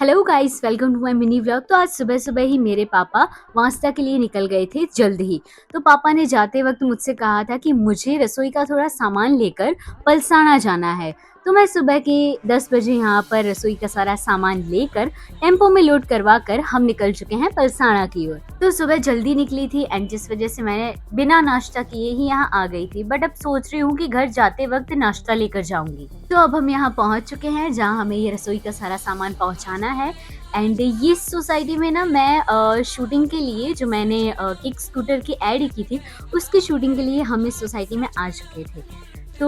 Hello guys, welcome to my mini vlog. तो आज सुबह सुबह ही मेरे पापा नाश्ता के लिए निकल गए थे जल्द ही। तो पापा ने जाते वक्त मुझसे कहा था कि मुझे रसोई का थोड़ा सामान लेकर पलसाना जाना है। तो मैं सुबह के 10 बजे यहाँ पर रसोई का सारा सामान लेकर टेम्पो में लोड करवा कर हम निकल चुके हैं पलसाना की ओर। तो सुबह जल्दी निकली थी एंड जिस वजह से मैं बिना नाश्ता किए ही यहाँ आ गई थी, बट अब सोच रही हूँ कि घर जाते वक्त नाश्ता लेकर जाऊंगी। तो अब हम यहाँ पहुँच चुके हैं जहाँ हमें ये रसोई का सारा सामान पहुँचाना है। एंड ये सोसाइटी में ना मैं शूटिंग के लिए जो मैंने किक स्कूटर की ऐड की थी, उसकी शूटिंग के लिए हम इस सोसाइटी में आ चुके थे। तो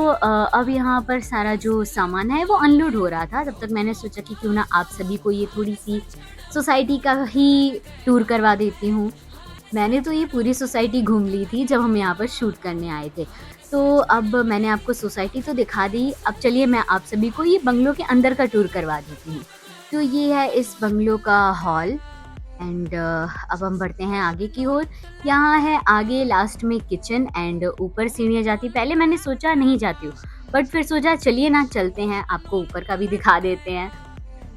अब यहाँ पर सारा जो सामान है वो अनलोड हो रहा था। तब तक मैंने सोचा कि क्यों ना आप सभी को ये थोड़ी सी सोसाइटी का ही टूर करवा देती हूँ। मैंने तो ये पूरी सोसाइटी घूम ली थी जब हम यहाँ पर शूट करने आए थे। तो अब मैंने आपको सोसाइटी तो दिखा दी, अब चलिए मैं आप सभी को ये बंगलो के अंदर का टूर करवा देती हूँ। तो ये है इस बंगलो का हॉल एंड अब हम बढ़ते हैं आगे की ओर। यहाँ है आगे लास्ट में किचन एंड ऊपर सीढ़ियाँ जाती। पहले मैंने सोचा नहीं जाती हूँ, बट फिर सोचा चलिए ना चलते हैं, आपको ऊपर का भी दिखा देते हैं।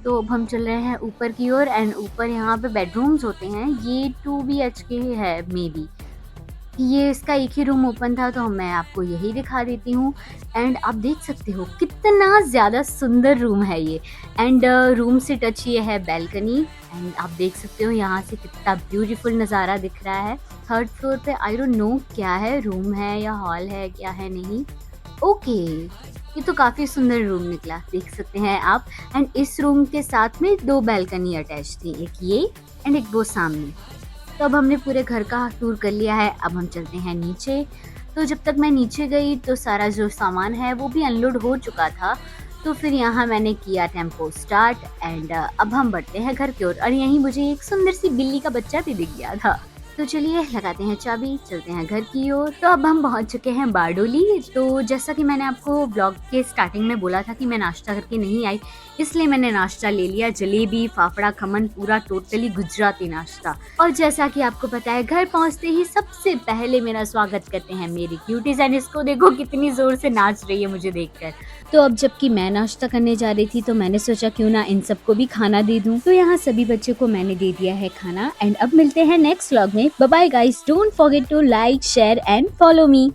तो अब हम चल रहे हैं ऊपर की ओर एंड ऊपर यहाँ पे बेडरूम्स होते हैं। ये 2 BHK है मे बी। ये इसका एक ही रूम ओपन था तो मैं आपको यही दिखा देती हूँ। एंड आप देख सकते हो कितना ज़्यादा सुंदर रूम है ये। एंड रूम से टच ये है बैल्कनी एंड आप देख सकते हो यहाँ से कितना ब्यूटीफुल नज़ारा दिख रहा है। थर्ड फ्लोर पे आई डोंट नो क्या है, रूम है या हॉल है, क्या है नहीं। ओके, ये तो काफ़ी सुंदर रूम निकला, देख सकते हैं आप। एंड इस रूम के साथ में 2 बैल्कनी अटैच थी, एक ये एंड एक वो सामने। तो अब हमने पूरे घर का टूर कर लिया है, अब हम चलते हैं नीचे। तो जब तक मैं नीचे गई तो सारा जो सामान है वो भी अनलोड हो चुका था। तो फिर यहाँ मैंने किया टेम्पो स्टार्ट एंड अब हम बढ़ते हैं घर की ओर। और यहीं मुझे एक सुंदर सी बिल्ली का बच्चा भी दिख गया था। तो चलिए लगाते हैं चाबी, चलते हैं घर की ओर। तो अब हम पहुंच चुके हैं बारडोली। तो जैसा कि मैंने आपको ब्लॉग के स्टार्टिंग में बोला था कि मैं नाश्ता करके नहीं आई, इसलिए मैंने नाश्ता ले लिया। जलेबी, फाफड़ा, खमन, पूरा टोटली गुजराती नाश्ता। और जैसा कि आपको पता है, घर पहुंचते ही सबसे पहले मेरा स्वागत करते हैं मेरी क्यूटीज एंड इसको देखो कितनी जोर से नाच रही है मुझे देखकर। तो अब जबकि मैं नाश्ता करने जा रही थी तो मैंने सोचा क्यों ना इन सबको भी खाना दे दूं। तो यहाँ सभी बच्चों को मैंने दे दिया है खाना एंड अब मिलते हैं नेक्स्ट व्लॉग में। Bye bye guys, don't forget to like, share and follow me.